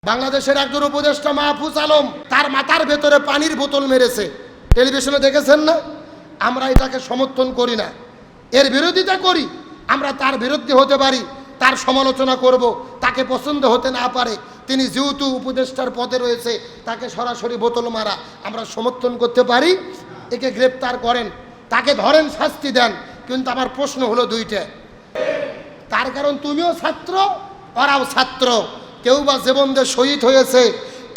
বাংলাদেশের একজন উপদেষ্টা মাহফুজ আলম তার মাথার ভেতরে পানির বোতল মেরেছে, টেলিভিশনে দেখেছেন না? আমরা এটাকে সমর্থন করি না, এর বিরোধিতা করি। আমরা তার বিরুদ্ধে হতে পারি, তার সমালোচনা করব, তাকে পছন্দ হতে না পারে, তিনি যেহেতু উপদেষ্টার পদে রয়েছে তাকে সরাসরি বোতল মারা আমরা সমর্থন করতে পারি। একে গ্রেপ্তার করেন, তাকে ধরেন, শাস্তি দেন, কিন্তু আমার প্রশ্ন হলো দুইটা। তার কারণ তুমিও ছাত্র, ওরাও ছাত্র। কেউ বা জীবনদের শহীদ হয়েছে,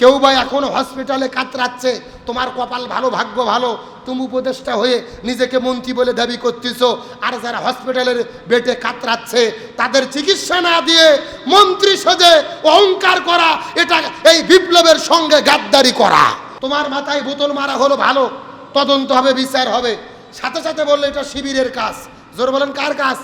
কেউ বা এখনো হসপিটালে কাতরাচ্ছে। তোমার কপাল ভালো, ভাগ্য ভালো, তুমি উপদেষ্টা হয়ে নিজেকে মন্ত্রী বলে দাবি করতেছ। আর যারা হসপিটালের বেডে কাতরাচ্ছে তাদের চিকিৎসা না দিয়ে মন্ত্রী সজে অহংকার করা, এটা এই বিপ্লবের সঙ্গে গাদ্দারি করা। তোমার মাথায় বোতল মারা হলো ভালো, তদন্ত হবে, বিচার হবে। সাথে সাথে বললে এটা শিবিরের কাজ। জোর বলেন কার কাজ?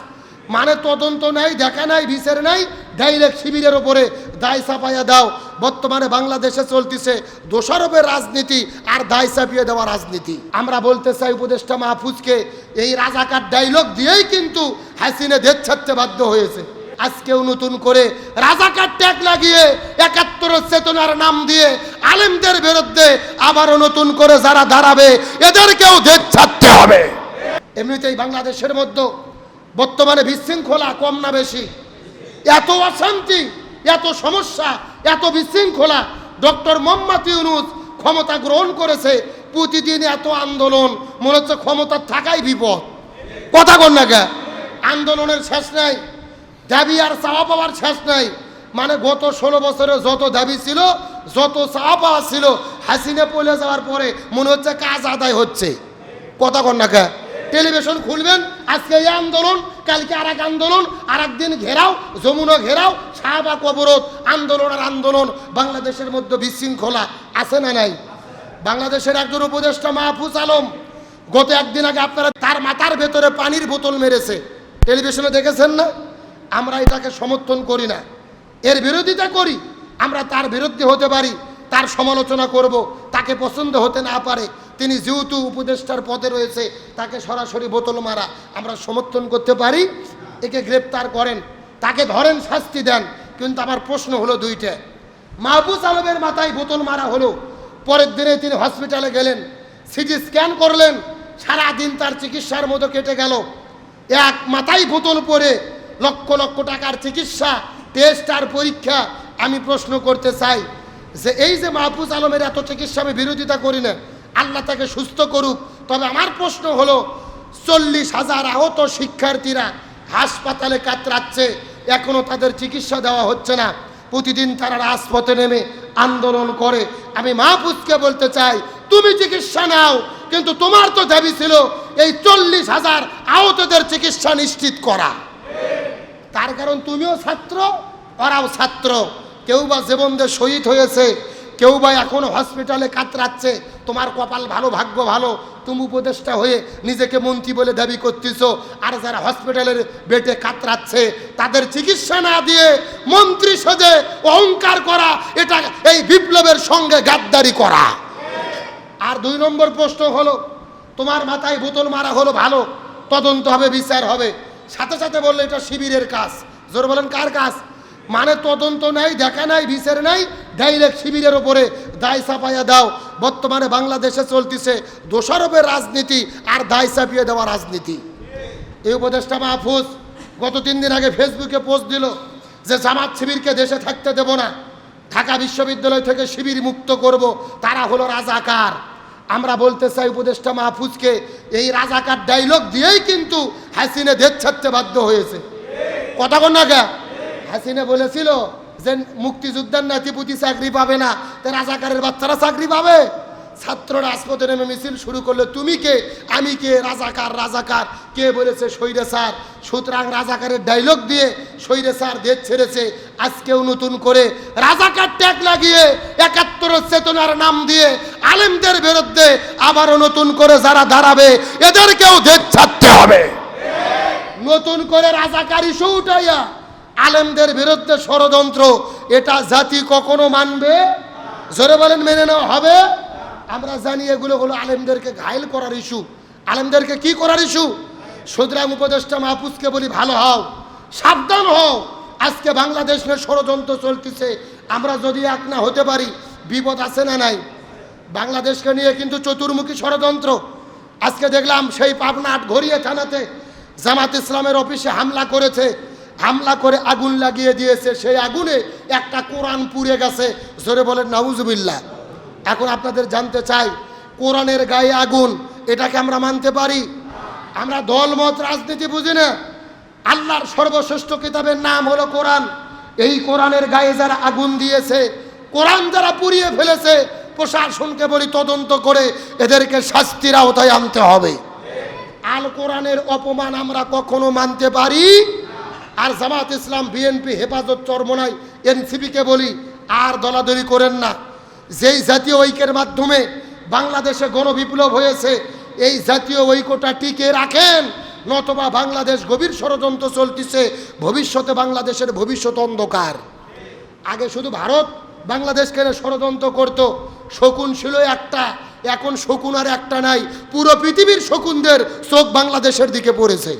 মানে তদন্ত নাই, দেখা নাই, বিচার নাই, ডাইরেক্ট শিবিরের ওপরে দায় চাপাইয়া দাও। বর্তমানে বাংলাদেশে চলতেছে দোষারোপের রাজনীতি আর দায় চাপিয়ে দেওয়া রাজনীতি। আমরা বলতে চাই উপদেষ্টা মাহফুজকে এই রাজাকার ডায়লগ দিয়েই কিন্তু হাসিনা দেশ ছাড়তে বাধ্য হয়েছে। আজকেও নতুন করে রাজাকার ট্যাগ লাগিয়ে ৭১ চেতনার নাম দিয়ে আলেমদের বিরুদ্ধে আবারও নতুন করে যারা দাঁড়াবে এদেরকেও দেশ ছাড়তে হবে। এমনিতেই বাংলাদেশের মধ্যে বর্তমানে বিশৃঙ্খলা কম না বেশি? এত অশান্তি, এত সমস্যা, এত বিশৃঙ্খলা। ডক্টর মোহাম্মদ ইউনূস ক্ষমতা গ্রহণ করেছে, প্রতিদিন এত আন্দোলন, মনে হচ্ছে ক্ষমতার থাকাই বিপদ। কথা কন না কে? আন্দোলনের শেষ নাই, দাবি আর চাওয়া পাওয়ার শেষ নাই। মানে গত 16 বছরে যত দাবি ছিল, যত চাওয়া পাওয়া ছিল, হাসিনা পলে যাওয়ার পরে মনে হচ্ছে কাজ আদায় হচ্ছে। কথা কন না কে? টেলিভিশন খুলবেন, আজকে এই আন্দোলন, কালকে আর এক আন্দোলন, আর একদিন ঘেরাও, যমুনা ঘেরাও, শাহবাগ অবরোধ, আন্দোলন আর আন্দোলন। বাংলাদেশের মধ্যে বিশৃঙ্খলা আছে না নাই? বাংলাদেশের একজন উপদেষ্টা মাহফুজ আলম গত একদিন আগে আপনারা তার মাথার ভেতরে পানির বোতল মেরেছে, টেলিভিশনে দেখেছেন না? আমরা এটাকে সমর্থন করি না, এর বিরোধিতা করি। আমরা তার বিরুদ্ধে হতে পারি, তার সমালোচনা করব, তাকে পছন্দ হতে না পারে, তিনি যেহেতু উপদেষ্টার পদে রয়েছে তাকে সরাসরি বোতল মারা আমরা সমর্থন করতে পারি। একে গ্রেপ্তার করেন, তাকে ধরেন, শাস্তি দেন, কিন্তু আমার প্রশ্ন হলো দুইটা। মাহফুজ আলমের মাথায় বোতল মারা হলো, পরের দিনে তিনি হসপিটালে গেলেন, সিটি স্ক্যান করলেন, সারাদিন তার চিকিৎসার মতো কেটে গেল। এক মাথায় বোতল পরে লক্ষ লক্ষ টাকার চিকিৎসা, টেস্ট আর পরীক্ষা। আমি প্রশ্ন করতে চাই যে এই যে মাহফুজ আলমের এত চিকিৎসা, আমি বিরোধিতা করি না, আল্লাহ তাকে সুস্থ করুক। তবে আমার প্রশ্ন হলো 40,000 আহত শিক্ষার্থীরা হাসপাতালে কাতরাচ্ছে, এখনো তাদের চিকিৎসা দেওয়া হচ্ছে না। প্রতিদিন তারা রাজপথে নেমে আন্দোলন করে। আমি মাহফুজকে বলতে চাই, তুমি চিকিৎসা নাও, কিন্তু তোমার তো দাবি ছিল এই 40,000 আহতদের চিকিৎসা নিশ্চিত করা। তার কারণ তুমিও ছাত্র, ওরাও ছাত্র। কেউ বা জীবনদের শহীদ হয়েছে, কেউ বা এখনো হসপিটালে কাতরাচ্ছে। তোমার কপাল ভালো, ভাগ্য ভালো, তুমি উপদেষ্টা হয়ে নিজেকে মন্ত্রী বলে দাবি করতেছ। আর যারা হসপিটালের বেডে কাতরাচ্ছে তাদের চিকিৎসা না দিয়ে মন্ত্রী সজে অহংকার করা, এটা এই বিপ্লবের সঙ্গে গাদ্দারি করা। আর 2 নম্বর প্রশ্ন হলো, তোমার মাথায় বোতল মারা হলো ভালো, তদন্ত হবে, বিচার হবে। সাথে সাথে বললে এটা শিবিরের কাজ। জোর বলেন কার কাজ? মানে তদন্ত নাই, দেখা নাই, বিচার নাই, ডাইরেক্ট শিবিরের ওপরে দায় চাপাইয়া দাও। বর্তমানে বাংলাদেশে চলতেছে দোষারোপের রাজনীতি আর দায় চাপিয়ে দেওয়া রাজনীতি। এই উপদেষ্টা মাহফুজ গত 3 দিন আগে ফেসবুকে পোস্ট দিল যে জামাত শিবিরকে দেশে থাকতে দেব না, ঢাকা বিশ্ববিদ্যালয় থেকে শিবির মুক্ত করব, তারা হলো রাজাকার। আমরা বলতে চাই উপদেষ্টা মাহফুজকে এই রাজাকার ডায়লগ দিয়েই কিন্তু হাসিনা দেশ ছাড়তে বাধ্য হয়েছে। কথা কন না কে? হাসিনা বলেছিল যে মুক্তিযোদ্ধার নাতিপুতি চাকরি পাবে না, তো রাজাকারের বাচ্চারা চাকরি পাবে। ছাত্ররা রাজপথে নেমে মিছিল শুরু করলে তুমি কে, আমি কে, রাজাকার রাজাকার কে বলেছে? স্বৈরাচার। সুতরাং রাজাকারের ডায়লগ দিয়ে স্বৈরাচার দেশ ছেড়েছে। আজকেও নতুন করে রাজাকার ট্যাগ লাগিয়ে ৭১ চেতনার নাম দিয়ে আলেমদের বিরুদ্ধে আবারও নতুন করে যারা দাঁড়াবে এদেরকেও দেশ ছাড়তে হবে। নতুন করে রাজাকার ইস্যু উঠাইয়া আলেমদের বিরুদ্ধে ষড়যন্ত্র, এটা জাতি কখনো মানবে? জোরে বলেন, মেনে নেওয়া হবে? আমরা জানি এগুলো হলো আলেমদেরকে ঘায়েল করার ইস্যু, আলেমদেরকে কি করার ইস্যু। সুতরাং উপদেষ্টা মাহফুজকে বলি, ভালো হও, সাবধান হও। আজকে বাংলাদেশের ষড়যন্ত্র চলতেছে, আমরা যদি এক না হতে পারি বিপদ আছে না নাই? বাংলাদেশকে নিয়ে কিন্তু চতুর্মুখী ষড়যন্ত্র। আজকে দেখলাম সেই পাবনা আটঘরিয়া থানাতে জামাত ইসলামের অফিসে হামলা করেছে, হামলা করে আগুন লাগিয়ে দিয়েছে। সেই আগুনে একটা কোরআন পুড়ে গেছে। জোরে বলেন নাউজুবিল্লাহ। এখন আপনাদের জানতে চাই, কোরআনের গায়ে আগুন, এটাকে আমরা মানতে পারি? আমরা দলমত রাজনীতি বুঝি না। আল্লাহর সর্বশ্রেষ্ঠ কিতাবের নাম হলো কোরআন। এই কোরআনের গায়ে যারা আগুন দিয়েছে, কোরআন যারা পুড়িয়ে ফেলেছে, প্রশাসনকে বলি তদন্ত করে এদেরকে শাস্তির আওতায় আনতে হবে। আল কোরআনের অপমান আমরা কখনো মানতে পারি? আর জামাত ইসলাম, বিএনপি, হেফাজত, চরমোনাই, এনসিপিকে বলি আর দলাদলি করেন না। যেই জাতীয় ঐক্যের মাধ্যমে বাংলাদেশে গণবিপ্লব হয়েছে, এই জাতীয় ঐক্যটা টিকে রাখেন, নতবা বাংলাদেশ গভীর ষড়যন্ত্র চলতেছে। ভবিষ্যতে বাংলাদেশের ভবিষ্যৎ অন্ধকার। আগে শুধু ভারত বাংলাদেশকে ষড়যন্ত্র করত, শকুন ছিল একটা, এখন শকুন আর একটা নাই। পুরো পৃথিবীর শকুনদের চোখ বাংলাদেশের দিকে পড়েছে।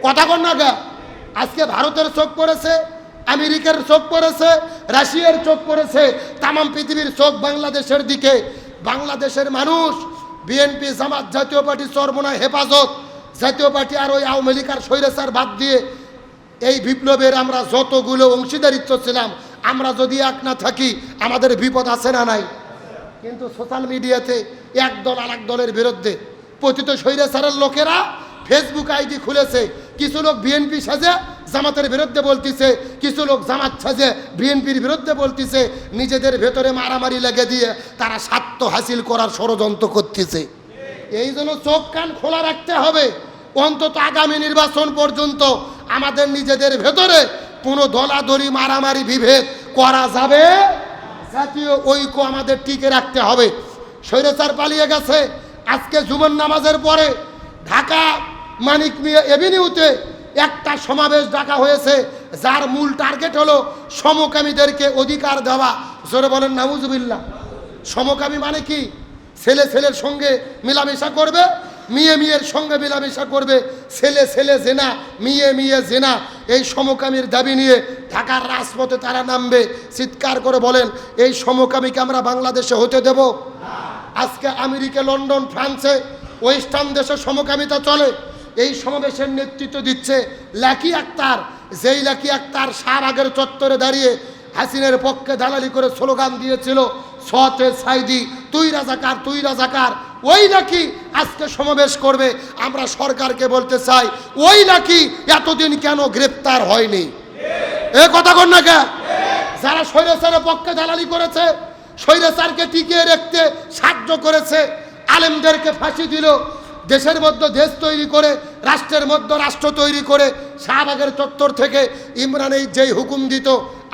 কথা কন না গা? আজকে ভারতের চোখ পড়েছে, আমেরিকার চোখ পড়েছে, রাশিয়ার চোখ পড়েছে, তাম পৃথিবীর চোখ বাংলাদেশের দিকে। বাংলাদেশের মানুষ বিএনপি, জামাত, জাতীয় পার্টি, চরমোনাই, হেফাজত, জাতীয় পার্টি আর ওই আওয়ামী লীগ আর স্বৈরাচার বাদ দিয়ে এই বিপ্লবের আমরা যতগুলো অংশীদারিত্ব ছিলাম, আমরা যদি এক না থাকি আমাদের বিপদ আছে না নাই? কিন্তু সোশ্যাল মিডিয়াতে এক দল আর এক দলের বিরুদ্ধে পতিত স্বৈরাচারের লোকেরা ফেসবুক আইডি খুলেছে। কিছু লোক বিএনপি সাজে জামাতের বিরুদ্ধে বলতেছে, কিছু লোক জামাত সাজে বিএনপির বিরুদ্ধে বলতেছে। নিজেদের ভেতরে মারামারি লেগে দিয়ে তারা স্বার্থ হাসিল করার ষড়যন্ত্র করতেছে। এই জন্য চোখ কান খোলা রাখতে হবে। অন্তত আগামী নির্বাচন পর্যন্ত আমাদের নিজেদের ভেতরে কোনো দলাদলি, মারামারি, বিভেদ করা যাবে। জাতীয় ঐক্য আমাদের টিকে রাখতে হবে। স্বৈরাচার পালিয়ে গেছে। আজকে জুমার নামাজের পরে ঢাকা মানিক মিয়া এভিনিউতে একটা সমাবেশ ডাকা হয়েছে, যার মূল টার্গেট হলো সমকামীদেরকে অধিকার দেওয়া। জোরে বলেন নাউজুবিল্লাহ। সমকামী মানে কি? ছেলে ছেলের সঙ্গে মেলামেশা করবে, মেয়ে মেয়ের সঙ্গে মেলামেশা করবে, ছেলে ছেলে জেনা, মেয়ে মেয়ে জেনা। এই সমকামীর দাবি নিয়ে ঢাকার রাজপথে তারা নামবে। চিৎকার করে বলেন, এই সমকামীকে আমরা বাংলাদেশে হতে দেব? আজকে আমেরিকা, লন্ডন, ফ্রান্সে, ওয়েস্টার্ন দেশে সমকামিতা চলে। এই সমাবেশের নেতৃত্ব দিচ্ছে লাকি আক্তার। যেই লাকি আক্তার শাহবাগের চত্বরে দাঁড়িয়ে হাসিনের পক্ষে দালালি করে স্লোগান দিয়েছিল, সতে সাইদি, তুই রাজাকার, তুই রাজাকার। ওই নাকি আজকে সমাবেশ করবে। আমরা সরকারকে বলতে চাই, ওই নাকি এতদিন কেন গ্রেপ্তার হয়নি? এ কথা কন না কে? যারা স্বৈরাচারের পক্ষে দালালি করেছে, স্বৈরাচারকে টিকিয়ে রাখতে সাহায্য করেছে, আলেমদেরকে ফাঁসি দিল, দেশের মধ্যে দেশ তৈরি করে, রাষ্ট্রের মধ্যে রাষ্ট্র তৈরি করে, শাহবাগের চত্বর থেকে ইমরান এই যেই হুকুম দিত,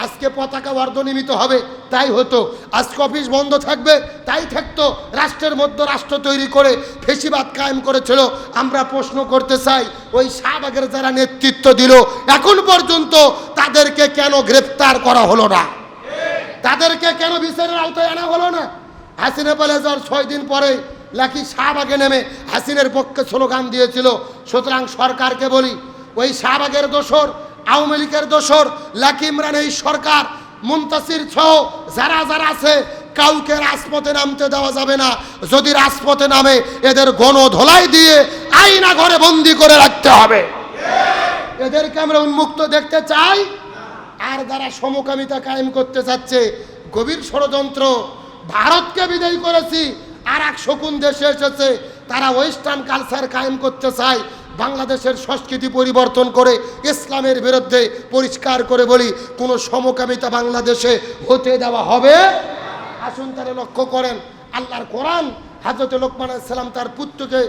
আজকে পতাকা অর্ধনিমিত হবে, তাই হতো। আজকে অফিস বন্ধ থাকবে, তাই থাকতো। রাষ্ট্রের মধ্যে রাষ্ট্র তৈরি করে ফেসিবাদ কায়েম করেছিল। আমরা প্রশ্ন করতে চাই, ওই শাহবাগের যারা নেতৃত্ব দিল, এখন পর্যন্ত তাদেরকে কেন গ্রেপ্তার করা হলো না? তাদেরকে কেন বিচারের আওতায় আনা হলো না? হাসিনা পালিয়ে যাওয়ার 6 দিন পরে লাকি শাহবাগে নেমে হাসিনের পক্ষে স্লোগান দিয়েছিল। সুতরাং সরকারকে বলি, ওই শাহবাগের দোসর, আওয়ামী লীগের দোসর, লাকি ইমরান, এই সরকার, মুনতাসির সহ যারা যারা আছে, কাউকে রাজপথে নামতে দেওয়া যাবে না। যদি রাজপথে নামে এদের গণধোলাই দিয়ে আয়না ঘরে বন্দি করে রাখতে হবে। এদেরকে আমরা উন্মুক্ত দেখতে চাই। আর যারা সমকামিতা কায়েম করতে চাচ্ছে, গভীর ষড়যন্ত্র। ভারতকে বিদায় করেছি, আর এক শকুন দেশে এসেছে, তারা ওয়েস্টার্ন কালচার কায়েম করতে চায়। বাংলাদেশের সংস্কৃতি পরিবর্তন করে ইসলামের বিরুদ্ধে পরিষ্কার করে বলি, কোনো সমকামিতা বাংলাদেশে হতে দেওয়া হবে। আসুন তারা লক্ষ্য করেন, আল্লাহর কোরআন, হযরত লোকমান আলাইহিস সালাম তার পুত্রকে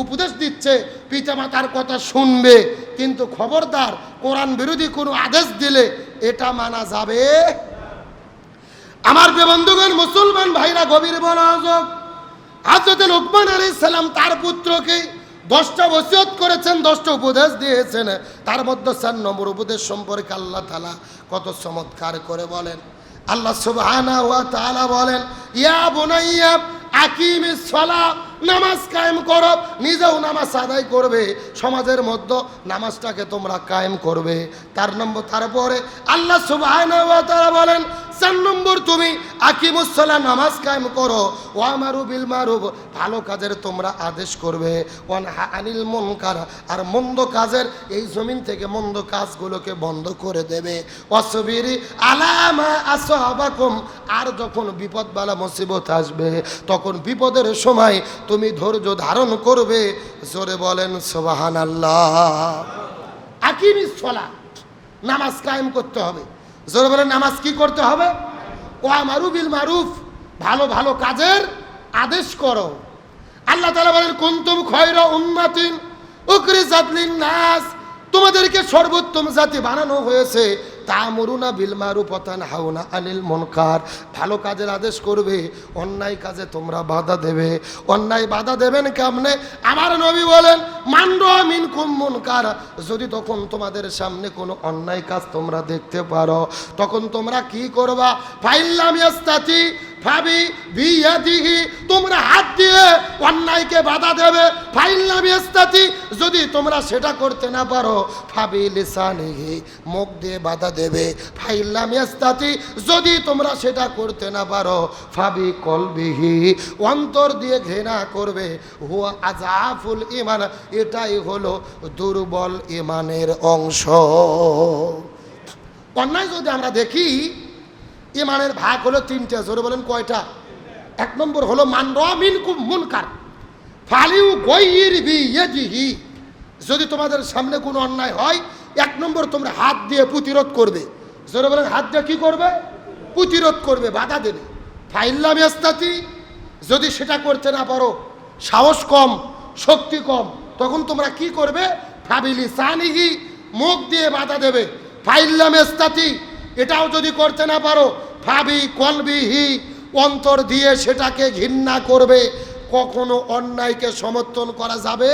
উপদেশ দিচ্ছে, পিতামাতার কথা শুনবে, কিন্তু খবরদার কোরআন বিরোধী কোনো আদেশ দিলে এটা মানা যাবে। আমার প্রিয় বন্ধুগণ, মুসলমান ভাইরা, গভীর মনোযোগ। হযরত লোকমান আলাইহিস সালাম তার পুত্রকে 10টা ওসিয়ত করেছেন, 10টা উপদেশ দিয়েছেন। তার মধ্যে 4 নম্বর উপদেশ সম্পর্কে আল্লাহ তাআলা কত চমৎকার করে বলেন। আল্লাহ সুবহানাহু ওয়া তাআলা বলেন, ইয়া বুনাইয়া আকিমিস সালাহ, নামাজ কায়েম করো। নিজেও নামাজ আদায় করবে, সমাজের মধ্যে নামাজটাকে তোমরা কায়েম করবে। তারপরে আল্লাহ সুবহানাহু ওয়া তাআলা বলেন, 4 নম্বর তুমি আকিমুস সালাহ নামাজ কায়েম করো, ওয়া আমারু বিল মারুফ ভালো কাজের তোমরা আদেশ করবে, ওয়ানহা আনিল মুনকার আর মন্দ কাজের এই জমিন থেকে মন্দ কাজগুলোকে বন্ধ করে দেবে, ওয়াসবিরি আলা মা আসহাবাকুম আর যখন বিপদ বালা মুসিবত আসবে তখন বিপদের সময় তুমি ধৈর্য ধারণ করবে। জোরে বলেন সুবহানাল্লাহ। আকিমিস সালাহ নামাজ কায়েম করতে হবে। জোরে বলেন নামাজ কি করতে হবে? ওয়া আমারু বিল মারুফ ভালো ভালো কাজের আদেশ করো। আল্লাহ তাআলা বলেন কুনতুম খায়রা উম্মাতিন উখরিজাত লিন-নাস তোমাদেরকে সর্বোত্তম জাতি বানানো হয়েছে, তা'মুরুনা বিল মারুফ ওয়া তানহাউনা আনিল মুনকার ভালো কাজের আদেশ করবে, অন্যায় কাজে তোমরা বাধা দেবে। অন্যায় বাধা দেবেন কেমনে? আমার নবী বলেন মান রাআ মিনকুম মুনকার যদি তখন তোমাদের সামনে কোনো অন্যায় কাজ তোমরা দেখতে পারো তখন তোমরা কি করবা? ফাইল্লাম ইয়াস্তাতি ফাবি বিয়াদিহি তোমরা হাত দিয়ে অন্যায়কে বাধা দেবে। ফাইল্লাম ইয়াস্তাতি যদি তোমরা সেটা করতে না পারো ফাবি লিসানিহি মুখ দিয়ে বাধা দেবে। ফাইল্লাম ইয়াস্তাতি যদি তোমরা সেটা করতে না পারো ফাবি কলবিহি অন্তর দিয়ে ঘৃণা করবে। হুয়া আযাফুল ঈমান এটাই হলো দুর্বল ঈমানের অংশ। অন্যায় যদি আমরা দেখি ঈমানের ভাগ হলো 3টে। জোরে বলেন কয়টা? 1 নম্বর হলো মান রাআ মিনকুম মুনকার ফালিয়ুগাইয়ির বিয়াদিহি যদি তোমাদের সামনে কোনো অন্যায় হয় 1 নম্বর তোমরা হাত দিয়ে প্রতিরোধ করবে। জোরে বলেন হাত দিয়ে কি করবে? প্রতিরোধ করবে, বাধা দেবে। ফাইল্লাম ইয়াস্তাতি যদি সেটা করতে না পারো, সাহস কম শক্তি কম, তখন তোমরা কি করবে? ফাবিলিসানিহি মুখ দিয়ে বাধা দেবে। ফাইল্লাম ইয়াস্তাতি এটাও যদি করতে না পারো ফাবি কলবিহি অন্তর দিয়ে সেটাকে ঘৃণা করবে। কখনো অন্যায়কে সমর্থন করা যাবে